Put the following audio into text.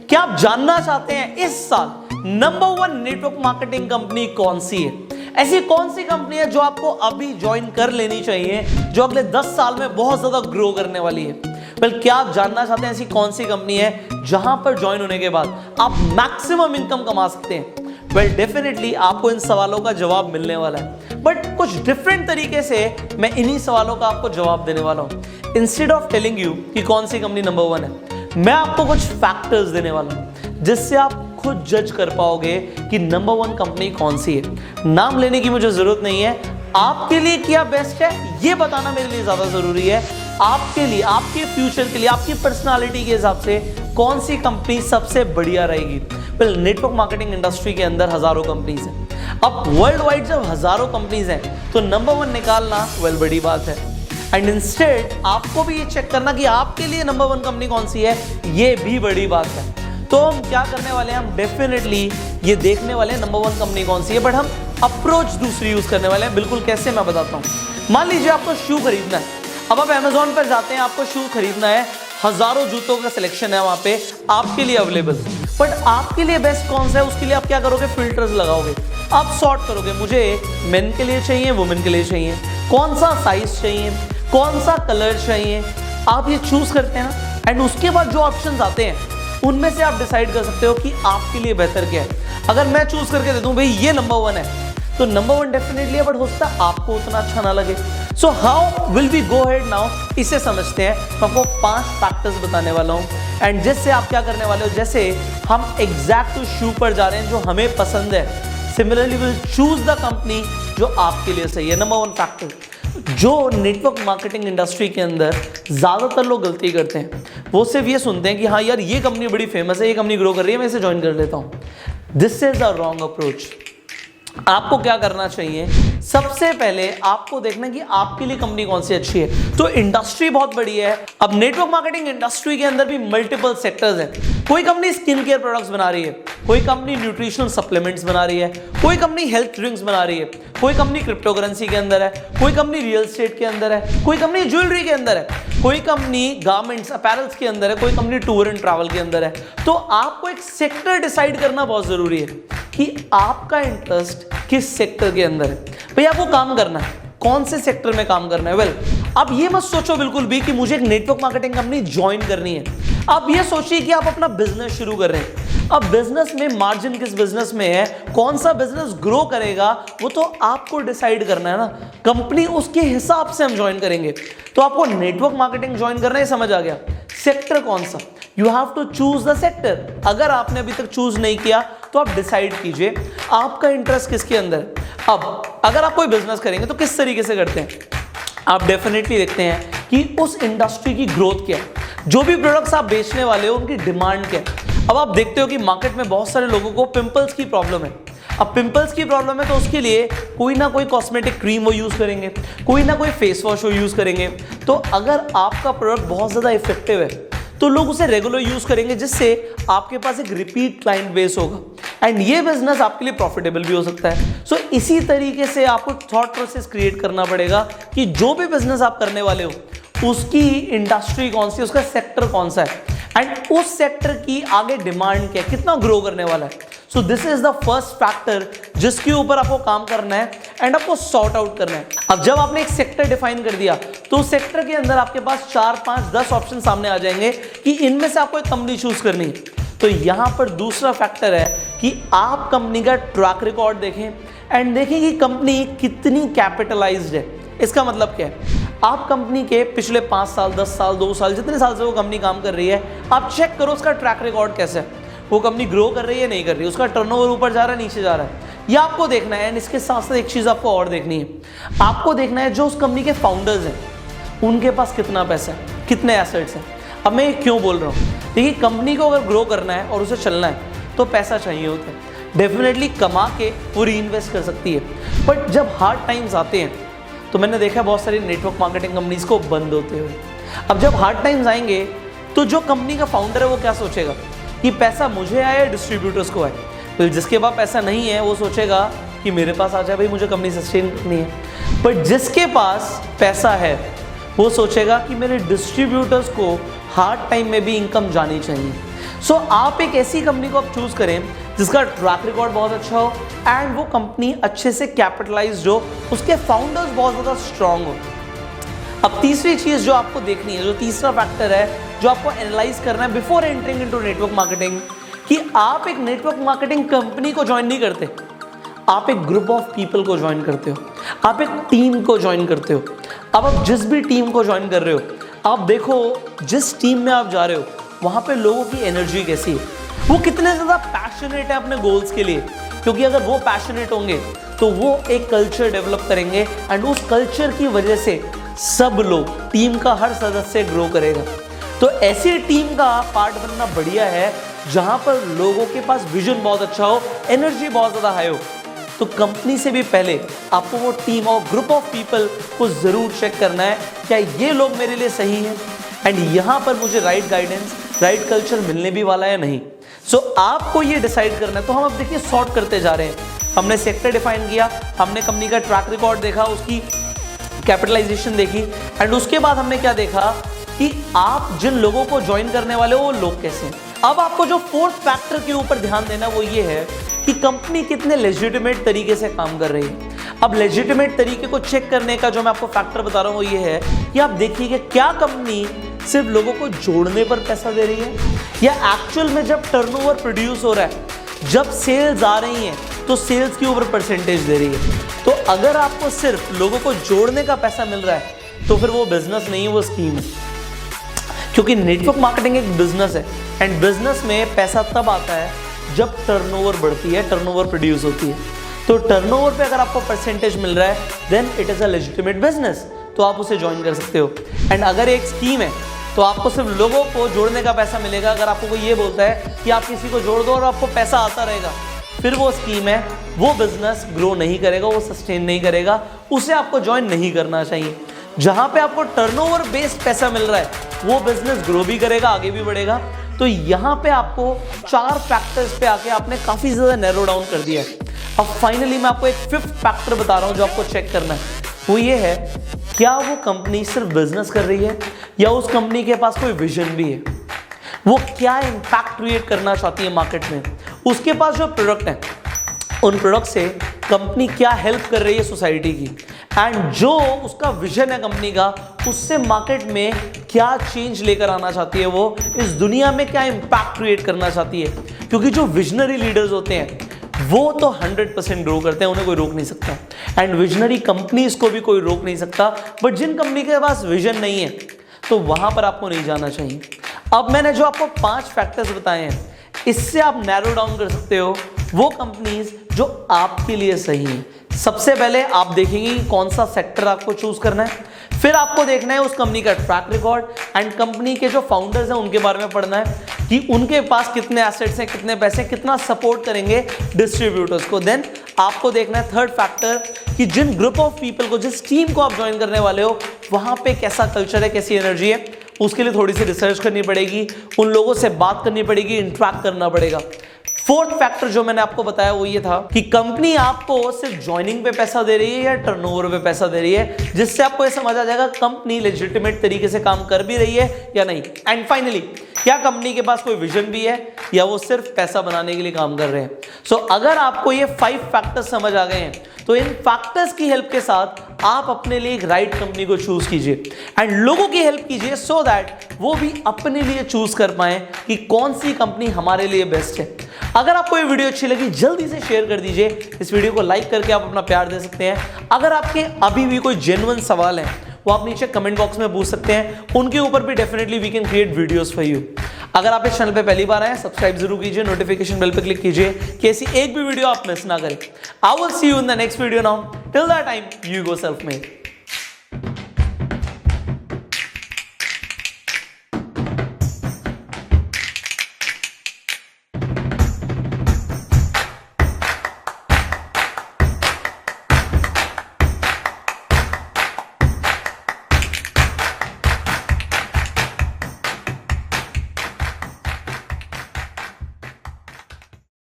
क्या आप जानना चाहते हैं इस साल नंबर 1 नेटवर्क मार्केटिंग कंपनी कौन सी है? ऐसी कौन सी कंपनी है जो आपको अभी ज्वाइन कर लेनी चाहिए, जो अगले 10 साल में बहुत ज्यादा ग्रो करने वाली है? क्या आप जानना चाहते हैं ऐसी कौन सी कंपनी है जहां पर ज्वाइन होने के बाद आप मैक्सिमम इनकम कमा सकते हैं? डेफिनेटली आपको इन सवालों का जवाब मिलने वाला है, बट कुछ डिफरेंट तरीके से मैं इन्हीं सवालों का आपको जवाब देने वाला हूं। इंस्टेड ऑफ टेलिंग यू कि कौन सी कंपनी नंबर 1 है, मैं आपको कुछ फैक्टर्स देने वाला हूं जिससे आप खुद जज कर पाओगे कि नंबर 1 कंपनी कौन सी है। नाम लेने की मुझे जरूरत नहीं है, आपके लिए क्या बेस्ट है ये बताना मेरे लिए ज्यादा जरूरी है। आपके लिए, आपके फ्यूचर के लिए, आपकी पर्सनालिटी के हिसाब से कौन सी कंपनी सबसे बढ़िया रहेगी। नेटवर्क मार्केटिंग इंडस्ट्री के अंदर हजारों कंपनीज हैं। अब वर्ल्ड वाइड जब हजारों कंपनीज हैं तो नंबर 1 निकालना बड़ी बात है। एंड इंस्टेड आपको भी ये चेक करना कि आपके लिए नंबर 1 कंपनी कौन सी है, ये भी बड़ी बात है। तो हम क्या करने वाले हैं, हम डेफिनेटली ये देखने वाले हैं नंबर 1 कंपनी कौन सी है, बट हम अप्रोच दूसरी यूज करने वाले हैं। बिल्कुल कैसे, मैं बताता हूं। मान लीजिए आपको शू खरीदना है, अब आप अमेजोन पर जाते हैं, आपको शू खरीदना है, हजारों जूतों का सिलेक्शन है वहां पे आपके लिए अवेलेबल, बट आपके लिए बेस्ट कौन सा है उसके लिए आप क्या करोगे, फिल्टर्स लगाओगे, आप सॉर्ट करोगे, मुझे मेन के लिए चाहिए, वुमेन के लिए चाहिए, कौन सा साइज चाहिए, कौन सा कलर चाहिए, आप ये चूज करते हैं ना। एंड उसके बाद जो ऑप्शंस आते हैं उनमें से आप डिसाइड कर सकते हो कि आपके लिए बेहतर क्या है। अगर मैं चूज करके दे दूं भाई ये नंबर 1 है, तो नंबर 1 डेफिनेटली है, बट हो सकता है आपको उतना अच्छा ना लगे। So how will we go head now, इसे समझते हैं। मैं आपको 5 फैक्टर्स बताने वाला हूं एंड जिससे आप क्या करने वाले हो, जैसे हम एग्जैक्ट शू पर जा रहे हैं जो हमें पसंद है, similarly will choose the company जो आपके लिए सही है। नंबर 1 फैक्टर जो नेटवर्क मार्केटिंग इंडस्ट्री के अंदर ज्यादातर लोग गलती करते हैं, वो सिर्फ ये सुनते हैं कि हाँ यार ये कंपनी बड़ी फेमस है, ये कंपनी ग्रो कर रही है, मैं इसे ज्वाइन कर लेता हूं। This is a wrong approach. आपको क्या करना चाहिए, सबसे पहले आपको देखना है कि आपके लिए कंपनी कौन सी अच्छी है। तो इंडस्ट्री बहुत बड़ी है। अब नेटवर्क मार्केटिंग इंडस्ट्री के अंदर भी मल्टीपल सेक्टर्स हैं। कोई कंपनी स्किन केयर प्रोडक्ट्स बना रही है, कोई कंपनी न्यूट्रिशनल सप्लीमेंट्स बना रही है, कोई कंपनी हेल्थ ड्रिंक्स बना रही है, कोई कंपनी क्रिप्टो करेंसी के अंदर है, कोई कंपनी रियल एस्टेट के अंदर है, कोई कंपनी ज्वेलरी के अंदर है, कोई कंपनी गारमेंट्स अपैरल्स के अंदर है, कोई कंपनी टूर एंड ट्रैवल के अंदर है। तो आपको एक सेक्टर डिसाइड करना बहुत जरूरी है कि आपका इंटरेस्ट किस सेक्टर के अंदर है। भैया आपको काम करना है, कौन से सेक्टर में काम करना है। अब ये मत सोचो बिल्कुल भी कि मुझे एक नेटवर्क मार्केटिंग कंपनी ज्वाइन करनी है। आप ये सोचिए कि आप अपना बिजनेस शुरू कर रहे हैं। अब बिजनेस में मार्जिन किस बिजनेस में है, कौन सा बिजनेस ग्रो करेगा, वो तो आपको डिसाइड करना है ना। कंपनी उसके हिसाब से हम ज्वाइन करेंगे। तो आपको नेटवर्क मार्केटिंग ज्वाइन करना है, समझ आ गया। सेक्टर कौन सा, you have to choose the sector. अगर आपने अभी तक चूज नहीं किया तो आप डिसाइड कीजिए आपका इंटरेस्ट किसके अंदर है। अब अगर आप कोई बिजनेस करेंगे तो किस तरीके से करते हैं, आप डेफिनेटली देखते हैं कि उस इंडस्ट्री की ग्रोथ क्या है, जो भी प्रोडक्ट्स आप बेचने वाले हो उनकी डिमांड क्या है। अब आप देखते हो कि मार्केट में बहुत सारे लोगों को पिंपल्स की प्रॉब्लम है। अब पिंपल्स की प्रॉब्लम है तो उसके लिए कोई ना कोई कॉस्मेटिक क्रीम वो यूज करेंगे, कोई ना कोई फेस वॉश वो यूज करेंगे। तो अगर आपका प्रोडक्ट बहुत ज्यादा इफेक्टिव है तो लोग उसे रेगुलर यूज करेंगे, जिससे आपके पास एक रिपीट क्लाइंट बेस होगा एंड ये बिजनेस आपके लिए प्रॉफिटेबल भी हो सकता है। सो इसी तरीके से आपको थॉट प्रोसेस क्रिएट करना पड़ेगा कि जो भी बिजनेस आप करने वाले हो उसकी इंडस्ट्री कौन सी, उसका सेक्टर कौन सा है एंड उस सेक्टर की आगे डिमांड क्या है, कितना ग्रो करने वाला है। So this is the first factor जिसके ऊपर आपको काम करना है एंड आपको सॉर्ट आउट करना है। अब जब आपने एक सेक्टर डिफाइन कर दिया तो उस सेक्टर के अंदर आपके पास 4, 5, 10 ऑप्शन सामने आ जाएंगे कि इनमें से आपको एक कंपनी चूज करनी है। तो यहां पर दूसरा फैक्टर है कि आप कंपनी का ट्रैक रिकॉर्ड देखें एंड देखें कि कंपनी कितनी कैपिटलाइज्ड है। इसका मतलब क्या है, आप कंपनी के पिछले 5 साल, 10 साल, 2 साल, जितने साल से वो कंपनी काम कर रही है, आप चेक करो उसका ट्रैक रिकॉर्ड कैसा है। वो कंपनी ग्रो कर रही है, नहीं कर रही है, उसका टर्नओवर ऊपर जा रहा है, नीचे जा रहा है, ये आपको देखना है। एंड इसके साथ साथ एक चीज आपको और देखनी है, आपको देखना है जो उस कंपनी के फाउंडर्स हैं उनके पास कितना पैसा है, कितने एसेट्स हैं। अब मैं क्यों बोल रहा हूँ, देखिए कंपनी को अगर ग्रो करना है और उसे चलना है तो पैसा चाहिए होता है। डेफिनेटली कमा के वो रीइन्वेस्ट कर सकती है, बट जब हार्ड टाइम्स आते हैं तो मैंने देखा बहुत सारी नेटवर्क मार्केटिंग कंपनीज को बंद होते हुए। अब जब हार्ड टाइम्स आएंगे तो जो कंपनी का फाउंडर है वो क्या सोचेगा कि पैसा मुझे आए या डिस्ट्रीब्यूटर्स को आए। तो जिसके पास पैसा नहीं है वो सोचेगा कि मेरे पास आ जाए भाई, मुझे कंपनी सस्टेन करनी है। बट जिसके पास पैसा है वो सोचेगा कि मेरे डिस्ट्रीब्यूटर्स को हार्ड टाइम में भी इनकम जानी चाहिए। सो आप एक ऐसी कंपनी को आप चूज करें जिसका ट्रैक रिकॉर्ड बहुत अच्छा हो एंड वो कंपनी अच्छे से कैपिटलाइज्ड हो, उसके फाउंडर्स बहुत ज़्यादा स्ट्रांग हो। अब तीसरी चीज़ जो आपको देखनी है, जो तीसरा फैक्टर है जो आपको एनालाइज करना है before entering into network marketing, कि आप एक नेटवर्क मार्केटिंग कंपनी को ज्वाइन नहीं करते, आप एक ग्रुप ऑफ पीपल को ज्वाइन करते हो, आप एक टीम को ज्वाइन करते हो। अब आप जिस भी टीम को ज्वाइन कर रहे हो, आप देखो जिस टीम में आप जा रहे हो वहाँ पे लोगों की एनर्जी कैसी है, वो कितने ज़्यादा पैशनेट है अपने गोल्स के लिए। क्योंकि अगर वो पैशनेट होंगे तो वो एक कल्चर डेवलप करेंगे एंड उस कल्चर की वजह से सब लोग, टीम का हर सदस्य ग्रो करेगा। तो ऐसी टीम का पार्ट बनना बढ़िया है जहाँ पर लोगों के पास विजन बहुत अच्छा हो, एनर्जी बहुत ज़्यादा हाई हो। तो कंपनी से भी पहले आपको वो टीम और ग्रुप ऑफ पीपल को ज़रूर चेक करना है, क्या ये लोग मेरे लिए सही हैं एंड यहाँ पर मुझे राइट गाइडेंस, राइट कल्चर मिलने भी वाला है नहीं। सो आपको ये डिसाइड करना है। तो हम अब देखिए सॉर्ट करते जा रहे हैं। हमने सेक्टर डिफाइन किया, हमने कंपनी का ट्रैक रिकॉर्ड देखा, उसकी कैपिटलाइजेशन देखी एंड उसके बाद हमने क्या देखा कि आप जिन लोगों को ज्वाइन करने वाले हो वो लोग कैसे हैं। अब आपको जो फोर्थ फैक्टर के ऊपर ध्यान देना वो ये है कि कंपनी कितने लेजिटिमेट तरीके से काम कर रही है। अब लेजिटिमेट तरीके को चेक करने का जो मैं आपको फैक्टर बता रहा हूँ वो ये है कि आप देखिए कि क्या कंपनी सिर्फ लोगों को जोड़ने पर पैसा दे रही है या एक्चुअल में जब टर्नओवर प्रोड्यूस हो रहा है, जब सेल्स आ रही हैं तो सेल्स के ऊपर परसेंटेज दे रही है। तो अगर आपको सिर्फ लोगों को जोड़ने का पैसा मिल रहा है तो फिर वो बिजनेस नहीं है, वो स्कीम है। क्योंकि नेटवर्क मार्केटिंग एक बिजनेस है एंड बिजनेस में पैसा तब आता है जब टर्नओवर बढ़ती है, टर्नओवर प्रोड्यूस होती है। तो टर्नओवर पे अगर आपको परसेंटेज मिल रहा है then it is a legitimate business, तो आप उसे ज्वाइन कर सकते हो। एंड अगर एक स्कीम है तो आपको सिर्फ लोगों को जोड़ने का पैसा मिलेगा। अगर आपको कोई ये बोलता है कि आप किसी को जोड़ दो और आपको पैसा आता रहेगा, फिर वो स्कीम है, वो बिजनेस ग्रो नहीं करेगा, वो सस्टेन नहीं करेगा, उसे आपको ज्वाइन नहीं करना चाहिए। जहाँ पे आपको टर्नओवर बेस्ड पैसा मिल रहा है वो बिजनेस ग्रो भी करेगा, आगे भी बढ़ेगा। तो यहाँ पे आपको 4 फैक्टर्स पे आके आपने काफ़ी ज़्यादा नैरो डाउन कर दिया है। अब फाइनली मैं आपको एक 5th फैक्टर बता रहा हूँ जो आपको चेक करना है, वो ये है क्या वो कंपनी सिर्फ बिजनेस कर रही है या उस कंपनी के पास कोई विजन भी है, वो क्या इम्पैक्ट क्रिएट करना चाहती है मार्केट में, उसके पास जो प्रोडक्ट है उन प्रोडक्ट से कंपनी क्या हेल्प कर रही है सोसाइटी की, एंड जो उसका विजन है कंपनी का उससे मार्केट में क्या चेंज लेकर आना चाहती है, वो इस दुनिया में क्या इम्पैक्ट क्रिएट करना चाहती है। क्योंकि जो विजनरी लीडर्स होते हैं वो तो 100% ग्रो करते हैं, उन्हें कोई रोक नहीं सकता एंड विजनरी कंपनीज को भी कोई रोक नहीं सकता। बट जिन कंपनी के पास विजन नहीं है तो वहां पर आपको नहीं जाना चाहिए। अब मैंने जो आपको 5 फैक्टर्स बताए हैं इससे आप नैरो डाउन कर सकते हो वो कंपनीज जो आपके लिए सही है। सबसे पहले आप देखेंगे कि कौन सा सेक्टर आपको चूज करना है, फिर आपको देखना है उस कंपनी का ट्रैक रिकॉर्ड एंड कंपनी के जो फाउंडर्स हैं उनके बारे में पढ़ना है कि उनके पास कितने एसेट्स हैं, कितने पैसे, कितना सपोर्ट करेंगे डिस्ट्रीब्यूटर्स को। देन आपको देखना है 3rd फैक्टर कि जिन ग्रुप ऑफ पीपल को, जिस टीम को आप ज्वाइन करने वाले हो वहां पे कैसा कल्चर है, कैसी एनर्जी है, उसके लिए थोड़ी सी रिसर्च करनी पड़ेगी, उन लोगों से बात करनी पड़ेगी, इंटरेक्ट करना पड़ेगा। 4th फैक्टर जो मैंने आपको बताया वो ये था कि कंपनी आपको सिर्फ ज्वाइनिंग पे पैसा दे रही है या टर्नओवर पे पैसा दे रही है, जिससे आपको ये समझ आ जाएगा कंपनी लेजिटिमेट तरीके से काम कर भी रही है या नहीं। एंड फाइनली क्या कंपनी के पास कोई विजन भी है या वो सिर्फ पैसा बनाने के लिए काम कर रहे हैं। सो अगर आपको ये 5 फैक्टर्स समझ आ गए हैं तो इन फैक्टर्स की हेल्प के साथ आप अपने लिए एक राइट कंपनी को चूज कीजिए एंड लोगों की हेल्प कीजिए सो दैट वो भी अपने लिए चूज कर पाए कि कौन सी कंपनी हमारे लिए बेस्ट है। अगर आपको ये वीडियो अच्छी लगी जल्दी से शेयर कर दीजिए, इस वीडियो को लाइक करके आप अपना प्यार दे सकते हैं। अगर आपके अभी भी कोई जेन्युइन सवाल है वो आप नीचे कमेंट बॉक्स में पूछ सकते हैं, उनके ऊपर भी definitely we can create videos for you. अगर आप इस चैनल पे पहली बार आए सब्सक्राइब जरूर कीजिए, नोटिफिकेशन बेल पे क्लिक कीजिए कि ऐसी एक भी वीडियो आप मिस ना करें। I will see you in the next video now, till that time you go self made.